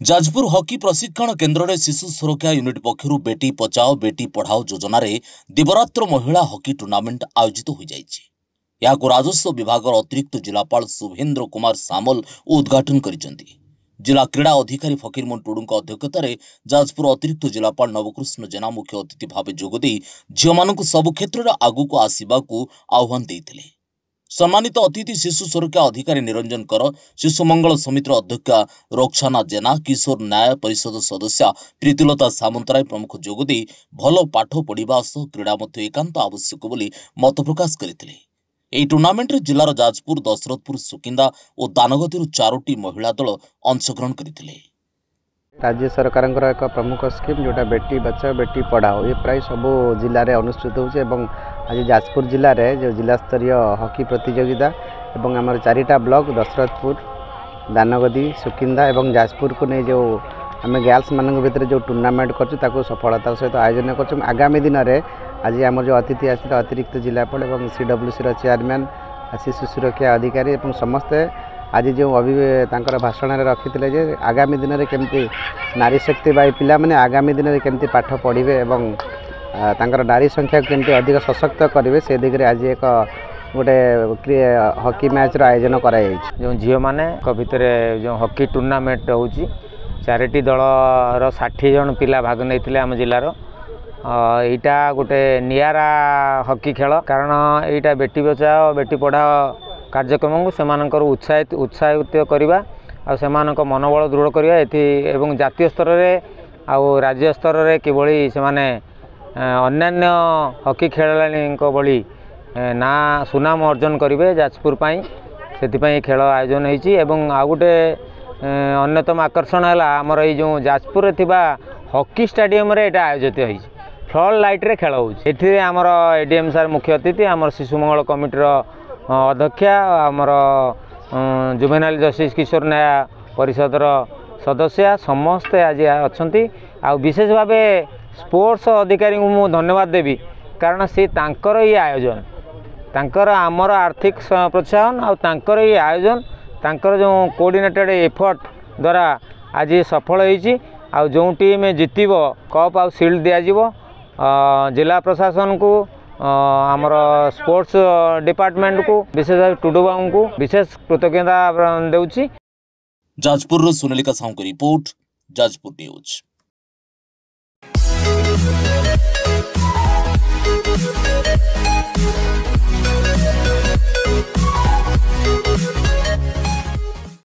Jajpur hockey प्रशिक्षण केन्द्र में शिशु सुरक्षा यूनिट पक्षर बेटी बचाओ बेटी पढ़ाओ योजन दिवरात्र महिला हॉकी टूर्नामेंट आयोजित हो जाए। राजस्व विभाग अतिरिक्त जिलापाल शुभेन्द्र कुमार सामल उद्घाटन कर जिला क्रीड़ा अधिकारी फकीरमोहन टुडू अध्यक्षतार जाजपुर अतिरिक्त जिलापाल नवकृष्ण जेना मुख्य अतिथि भाव जोगदे झील सबु क्षेत्र में आगू आसवाक आह्वान देते। सम्मानित अतिथि शिशु सुरक्षा अधिकारी निरंजन कर, शिशु मंगल समितिर अध्यक्षा रोक्साना जेना, किशोर न्याय परिषद सदस्य प्रीतिलता सामंतराय प्रमुख जोगदे भल पाठ पढ़ा सह क्रीड़ा एकांत आवश्यक बोली मत प्रकाश करते। यह टूर्नामेंट रे जिलार जाजपुर, दशरथपुर, सुकिंदा और दानगदी 4टी महिला दल अंशग्रहण करते। राज्य सरकार एक प्रमुख स्कीम जोटा बेटी बचाओ बेटी पढ़ाओ ये प्राय सब जिले में अनुष्ठित होचे। आज जाजपुर जिले में जो जिला स्तरीय हॉकी प्रतियोगिता एवं आम 4टा ब्लॉक दशरथपुर, दानगदी, सुकिंदा और जाजपुर को नहीं जो आम गर्ल्स मान भर जो टूर्नामेंट कर सफलतार सहित आयोजन कर। आगामी दिन में आज आम जो अतिथि आसते अतिरिक्त जिलापाल और CWC चेयरमैन, शिशु सुरक्षा अधिकारी और समस्ते आज जो भाषण रखी आगामी दिन में केमती नारी शक्ति बाई पिला माने आगामी दिन में केमती पाठ पढ़े और नारी संख्या केमती अधिक सशक्त करेंगे से दिगरे आज एक गोटे हॉकी मैच आयोजन कराई। जो झील माने भितर जो हॉकी टूर्नामेंट हो 4टी दलर 60 जन पिला भाग नहीं आम जिलार। यहाँ गोटे नियारा हॉकी खेल कारण यहाँ बेटी बचाओ बेटी पढ़ाओ कार्यक्रम को सेमानकर उत्साहित करवा और सेमानक मनोबल दृढ़ करवा एवं जातीय स्तर में आउ राज्य स्तर में किभली से अन्यान्य हॉकी खेलाड़ी भली ना सुनाम अर्जन करेंगे जाजपुर से खेल आयोजन होती। आउ गोटे अन्यतम आकर्षण है आमर ये जो जाजपुर हॉकी स्टेडियम रे एटा आयोजित होती फ्लड लाइट रे खेल होती। आमर ADM सार मुख्य अतिथि आमर शिशु मंगल कमिटर अध्यक्षा आमर जुवेनाइल जस्टिस किशोर न्याय परिषदर सदस्य समस्ते आज अच्छा। विशेष भाव स्पोर्ट्स अधिकारी को मुझे धन्यवाद देवी कारण सी तांकर ये आयोजन तांकर आमर आर्थिक प्रोत्साहन आंकर ये आयोजन तांकर जो कोऑर्डिनेटेड एफर्ट द्वारा आज ये सफल होती। जो टीम जितब कप आ शिल्ड दिज्व जिला प्रशासन को आमर स्पोर्ट्स डिपार्टमेंट को विशेष भाव टुडू बाबू को विशेष कृतज्ञता देउछि। जाजपुर सुनीलिका साहू की रिपोर्ट, जाजपुर न्यूज।